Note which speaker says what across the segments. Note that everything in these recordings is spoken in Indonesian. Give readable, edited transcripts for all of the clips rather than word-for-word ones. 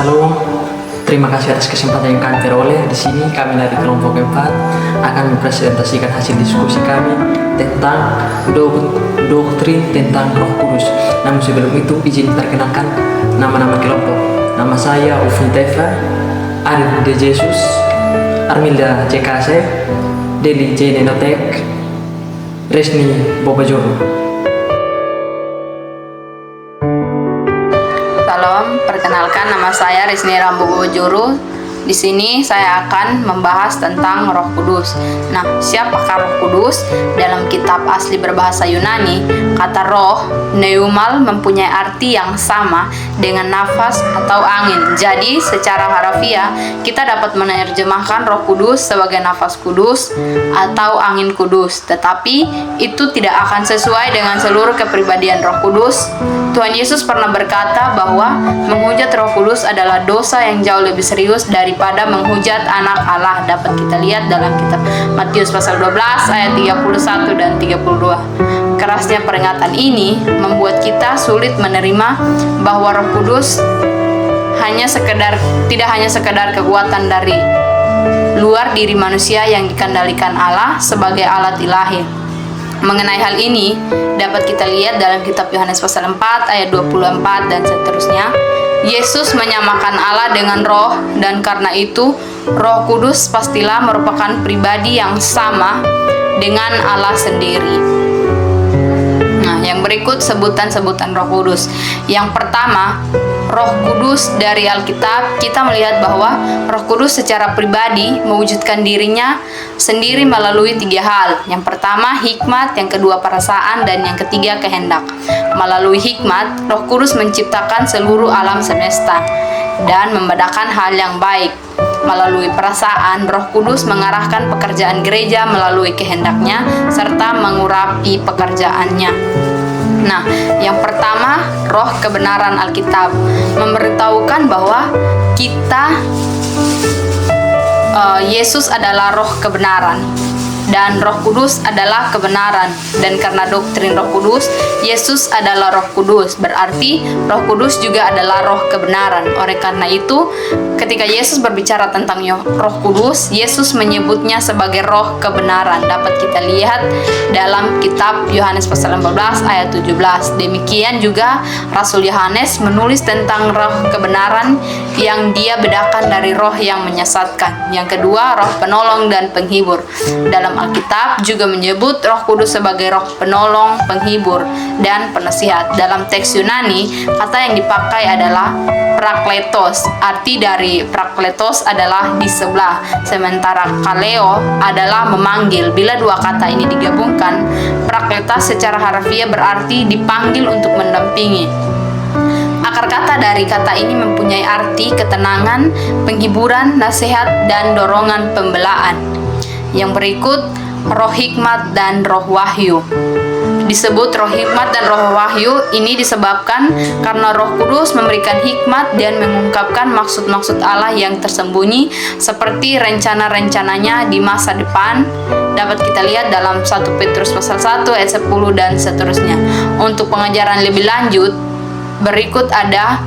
Speaker 1: Salam, terima kasih atas kesempatan yang kami peroleh. Di sini kami dari kelompok 4 akan mempresentasikan hasil diskusi kami tentang doktrin tentang Roh Kudus. Namun sebelum itu izin perkenalkan nama-nama kelompok. Nama saya Ufi Teva, Arif De Jesus, Armilda CKC, Deli J Nenotek, Resni Bobajoro.
Speaker 2: Salam, perkenalkan nama saya Resni Bobajoro. Di sini saya akan membahas tentang Roh Kudus. Nah, siapakah Roh Kudus? Dalam kitab asli berbahasa Yunani, kata roh, pneumal, mempunyai arti yang sama dengan nafas atau angin. Jadi, secara harafiah, kita dapat menerjemahkan Roh Kudus sebagai nafas kudus atau angin kudus. Tetapi, itu tidak akan sesuai dengan seluruh kepribadian Roh Kudus. Tuhan Yesus pernah berkata bahwa menghujat Roh Kudus adalah dosa yang jauh lebih serius daripada menghujat anak Allah. Dapat kita lihat dalam kitab Matius pasal 12 ayat 31 dan 32. Kerasnya peringatan ini membuat kita sulit menerima bahwa Roh Kudus tidak hanya sekedar kekuatan dari luar diri manusia yang dikendalikan Allah sebagai alat ilahi. Mengenai hal ini dapat kita lihat dalam kitab Yohanes pasal 4 ayat 24 dan seterusnya. Yesus menyamakan Allah dengan roh, dan karena itu Roh Kudus pastilah merupakan pribadi yang sama dengan Allah sendiri. Nah, yang berikut sebutan-sebutan Roh Kudus. Yang pertama, Roh Kudus. Dari Alkitab kita melihat bahwa Roh Kudus secara pribadi mewujudkan dirinya sendiri melalui 3 hal. Yang pertama hikmat, yang kedua perasaan, dan yang ketiga kehendak. Melalui hikmat, Roh Kudus menciptakan seluruh alam semesta dan membedakan hal yang baik. Melalui perasaan, Roh Kudus mengarahkan pekerjaan gereja melalui kehendaknya serta mengurapi pekerjaannya. Nah, yang pertama, roh kebenaran Alkitab memberitahukan bahwa Yesus adalah roh kebenaran dan Roh Kudus adalah kebenaran. Dan karena doktrin Roh Kudus, Yesus adalah Roh Kudus, berarti Roh Kudus juga adalah roh kebenaran. Oleh karena itu, ketika Yesus berbicara tentang Roh Kudus, Yesus menyebutnya sebagai roh kebenaran. Dapat kita lihat dalam kitab Yohanes pasal 14 ayat 17. Demikian juga Rasul Yohanes menulis tentang roh kebenaran yang dia bedakan dari roh yang menyesatkan. Yang kedua, roh penolong dan penghibur. Dalam Alkitab juga menyebut Roh Kudus sebagai roh penolong, penghibur, dan penasihat. Dalam teks Yunani, kata yang dipakai adalah prakletos. Arti dari prakletos adalah di sebelah, sementara kaleo adalah memanggil. Bila dua kata ini digabungkan, prakletas secara harfiah berarti dipanggil untuk mendampingi. Akar kata dari kata ini mempunyai arti ketenangan, penghiburan, nasihat, dan dorongan pembelaan. Yang berikut, roh hikmat dan roh wahyu. Disebut roh hikmat dan roh wahyu ini disebabkan karena Roh Kudus memberikan hikmat dan mengungkapkan maksud-maksud Allah yang tersembunyi seperti rencana-rencananya di masa depan. Dapat kita lihat dalam 1 Petrus pasal 1 ayat 10 dan seterusnya. Untuk pengajaran lebih lanjut, berikut ada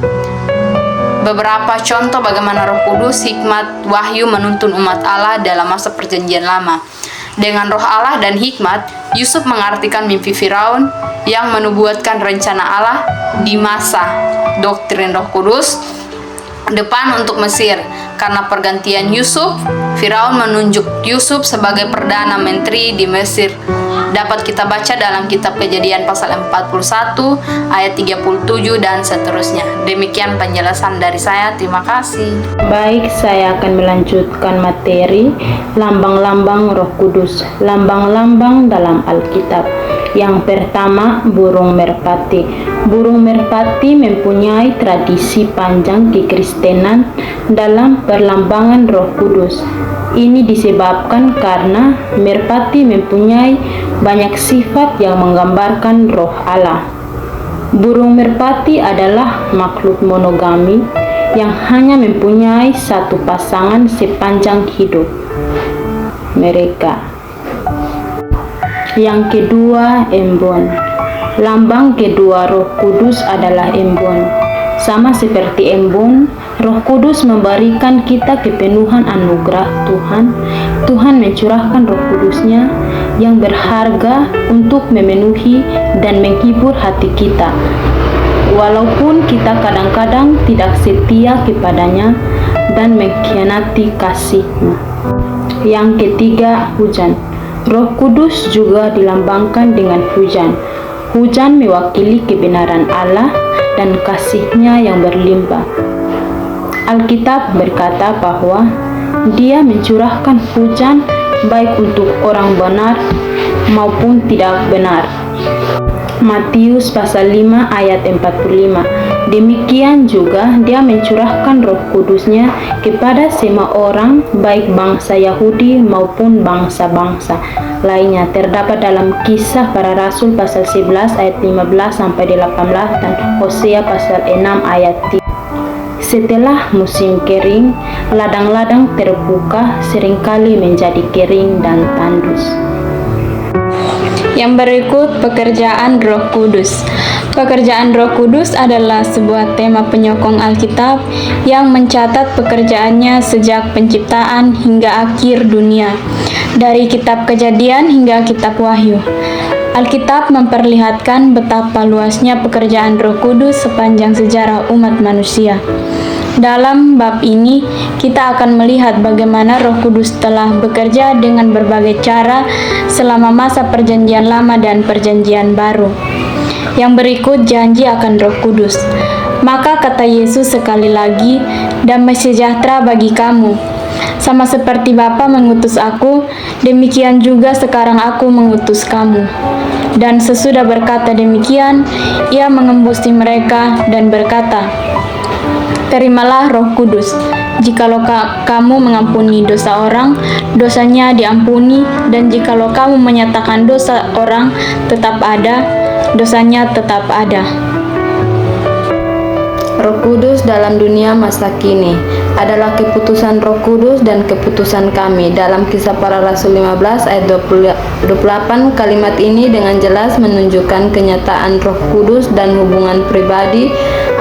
Speaker 2: beberapa contoh bagaimana Roh Kudus, hikmat, wahyu menuntun umat Allah dalam masa Perjanjian Lama. Dengan roh Allah dan hikmat, Yusuf mengartikan mimpi Firaun yang menubuatkan rencana Allah di masa doktrin Roh Kudus depan untuk Mesir. Karena pergantian Yusuf, Firaun menunjuk Yusuf sebagai perdana menteri di Mesir. Dapat kita baca dalam kitab Kejadian pasal 41 ayat 37 dan seterusnya. Demikian penjelasan dari saya. Terima kasih.
Speaker 3: Baik, saya akan melanjutkan materi lambang-lambang Roh Kudus. Lambang-lambang dalam Alkitab. Yang pertama, burung merpati. Burung merpati mempunyai tradisi panjang kekristenan dalam perlambangan Roh Kudus. Ini disebabkan karena merpati mempunyai banyak sifat yang menggambarkan roh Allah. Burung merpati adalah makhluk monogami yang hanya mempunyai satu pasangan sepanjang hidup mereka. Yang kedua, embun. Lambang kedua Roh Kudus adalah embun. Sama seperti embun, Roh Kudus memberikan kita kepenuhan anugerah Tuhan. Tuhan mencurahkan Roh Kudus-Nya yang berharga untuk memenuhi dan menghibur hati kita. Walaupun kita kadang-kadang tidak setia kepadanya dan mengkhianati kasih-Nya. Yang ketiga, hujan. Roh Kudus juga dilambangkan dengan hujan. Hujan mewakili kebenaran Allah dan kasih-Nya yang berlimpah. Alkitab berkata bahwa Dia mencurahkan hujan baik untuk orang benar maupun tidak benar. Matius pasal 5 ayat 45. Demikian juga Dia mencurahkan Roh Kudus-Nya kepada semua orang, baik bangsa Yahudi maupun bangsa-bangsa lainnya. Terdapat dalam Kisah Para Rasul pasal 11 ayat 15 sampai 18 dan Hosea pasal 6 ayat 3. Setelah musim kering, ladang-ladang terbuka seringkali menjadi kering dan tandus.
Speaker 4: Yang berikut, pekerjaan Roh Kudus. Pekerjaan Roh Kudus adalah sebuah tema penyokong Alkitab yang mencatat pekerjaannya sejak penciptaan hingga akhir dunia, dari kitab Kejadian hingga kitab Wahyu. Alkitab memperlihatkan betapa luasnya pekerjaan Roh Kudus sepanjang sejarah umat manusia. Dalam bab ini, kita akan melihat bagaimana Roh Kudus telah bekerja dengan berbagai cara selama masa Perjanjian Lama dan Perjanjian Baru. Yang berikut janji akan Roh Kudus. Maka kata Yesus sekali lagi, damai sejahtera bagi kamu. Sama seperti Bapa mengutus aku, demikian juga sekarang aku mengutus kamu. Dan sesudah berkata demikian, Ia mengembusi mereka dan berkata, terimalah Roh Kudus. Jikalau kamu mengampuni dosa orang, dosanya diampuni, dan jikalau kamu menyatakan dosa orang tetap ada, dosanya tetap ada.
Speaker 2: Roh Kudus dalam dunia masa kini adalah keputusan Roh Kudus dan keputusan kami. Dalam Kisah Para Rasul 15 ayat 28, kalimat ini dengan jelas menunjukkan kenyataan Roh Kudus dan hubungan pribadi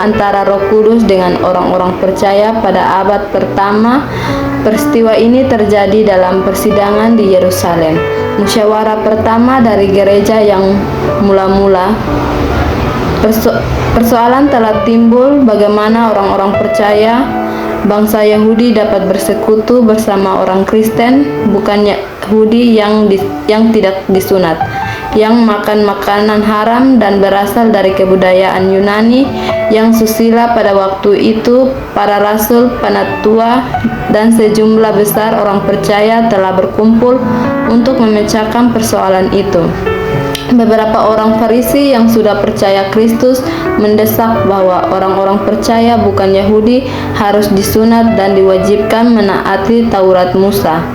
Speaker 2: antara Roh Kudus dengan orang-orang percaya pada abad pertama. Peristiwa ini terjadi dalam persidangan di Yerusalem, musyawarah pertama dari gereja yang mula-mula. Persoalan telah timbul bagaimana orang-orang percaya bangsa Yahudi dapat bersekutu bersama orang Kristen bukan Yahudi yang tidak disunat, yang makan makanan haram dan berasal dari kebudayaan Yunani yang susila pada waktu itu. Para rasul, penatua, dan sejumlah besar orang percaya telah berkumpul untuk memecahkan persoalan itu. Beberapa orang Farisi yang sudah percaya Kristus mendesak bahwa orang-orang percaya bukan Yahudi harus disunat dan diwajibkan menaati Taurat Musa.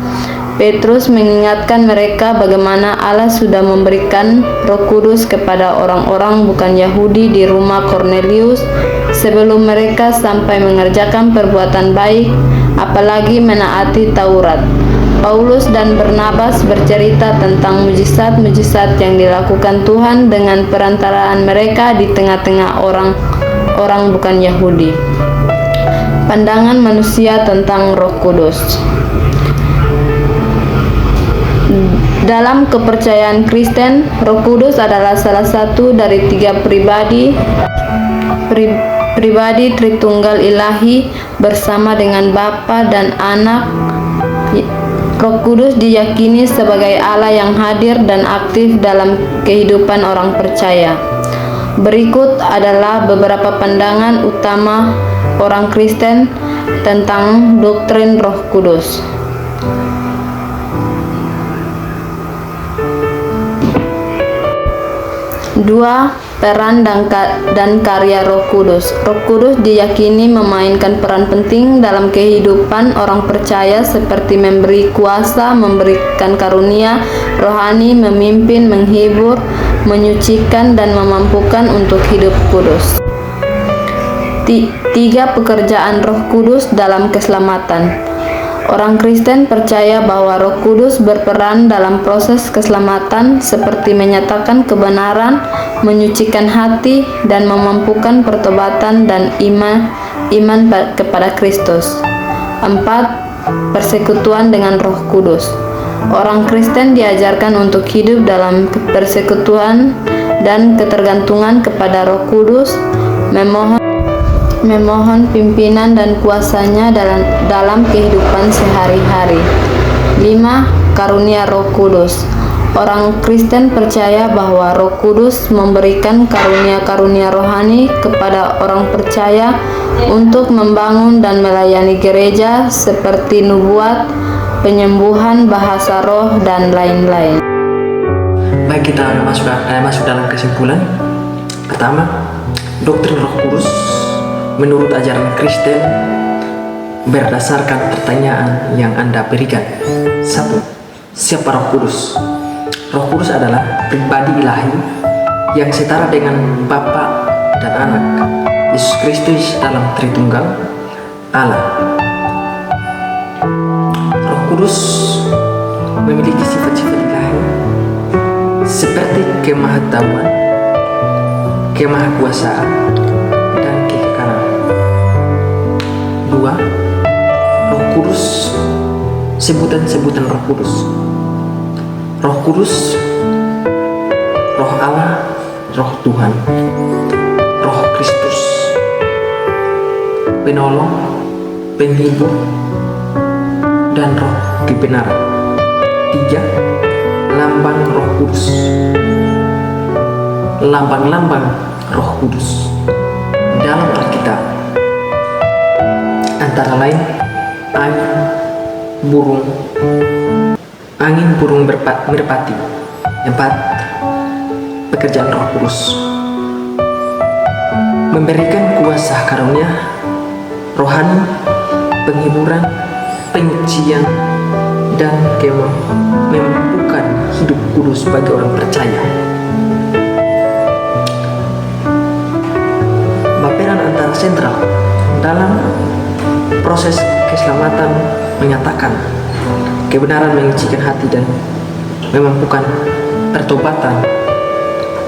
Speaker 2: Petrus mengingatkan mereka bagaimana Allah sudah memberikan Roh Kudus kepada orang-orang bukan Yahudi di rumah Kornelius sebelum mereka sampai mengerjakan perbuatan baik, apalagi menaati Taurat. Paulus dan Barnabas bercerita tentang mujizat-mujizat yang dilakukan Tuhan dengan perantaraan mereka di tengah-tengah orang bukan Yahudi. Pandangan manusia tentang Roh Kudus. Dalam kepercayaan Kristen, Roh Kudus adalah salah satu dari 3 pribadi Tritunggal Ilahi bersama dengan Bapa dan Anak. Roh Kudus diyakini sebagai Allah yang hadir dan aktif dalam kehidupan orang percaya. Berikut adalah beberapa pandangan utama orang Kristen tentang doktrin Roh Kudus. 2. Peran dan karya Roh Kudus. Roh Kudus diyakini memainkan peran penting dalam kehidupan orang percaya seperti memberi kuasa, memberikan karunia rohani, memimpin, menghibur, menyucikan, dan memampukan untuk hidup kudus. 3. Pekerjaan Roh Kudus dalam keselamatan. Orang Kristen percaya bahwa Roh Kudus berperan dalam proses keselamatan seperti menyatakan kebenaran, menyucikan hati, dan memampukan pertobatan dan iman
Speaker 3: iman kepada Kristus. 4. Persekutuan dengan Roh Kudus. Orang Kristen diajarkan untuk hidup dalam persekutuan dan ketergantungan kepada Roh Kudus, memohon pimpinan dan kuasanya dalam kehidupan sehari-hari. 5. Karunia Roh Kudus. Orang Kristen percaya bahwa Roh Kudus memberikan karunia-karunia rohani kepada orang percaya untuk membangun dan melayani gereja seperti nubuat, penyembuhan, bahasa roh, dan lain-lain.
Speaker 1: Baik, kita masuk dalam kesimpulan. Pertama, doktrin Roh Kudus menurut ajaran Kristen berdasarkan pertanyaan yang Anda berikan. 1. Siapa Roh Kudus? Roh Kudus adalah pribadi ilahi yang setara dengan Bapa dan Anak, Yesus Kristus dalam Tritunggal Allah. Roh Kudus memiliki sifat-sifat ilahi seperti kemahatauan, kemahakuasaan, dan kekekalan. 2. Roh Kudus, sebutan-sebutan Roh Kudus. Roh Kudus, Roh Allah, Roh Tuhan, Roh Kristus, penolong, penghibur, dan Roh kebenaran. 3. Lambang Roh Kudus. Lambang-lambang Roh Kudus dalam Alkitab antara lain angin burung merpati. 4. Pekerjaan Roh Kudus memberikan kuasa karunia rohani, penghiburan, penyucian, dan memampukan hidup kudus bagi orang percaya. Baperan antara sentral dalam proses keselamatan menyatakan kebenaran menyucikan hati dan memampukan pertobatan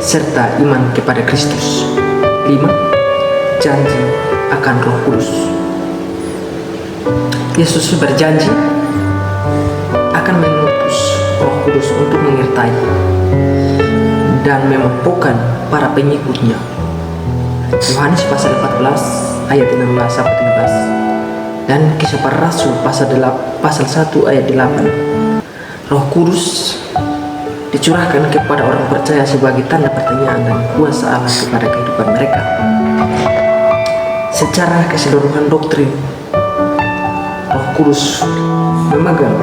Speaker 1: serta iman kepada Kristus. 5. Janji akan Roh Kudus. Yesus berjanji akan mengutus Roh Kudus untuk menyertai dan memampukan para pengikutnya. Yohanes pasal 14 ayat 16 sampai 17 dan Kisah Para Rasul pasal 1 ayat 8. Roh Kudus dicurahkan kepada orang percaya sebagai tanda pertanyaan dan kuasa Allah kepada kehidupan mereka. Secara keseluruhan doktrin, Roh Kudus memegang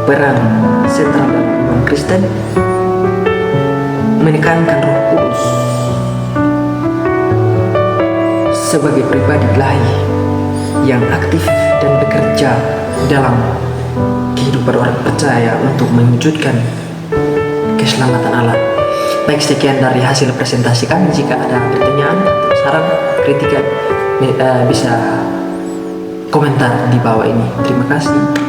Speaker 1: peran sentral dalam iman Kristen, menekankan Roh Kudus sebagai pribadi ilahi yang aktif dan bekerja dalam kehidupan orang percaya untuk mewujudkan keselamatan Allah. Baik, sekian dari hasil presentasi kami. Jika ada pertanyaan, saran, kritikan, bisa komentar di bawah ini. Terima kasih.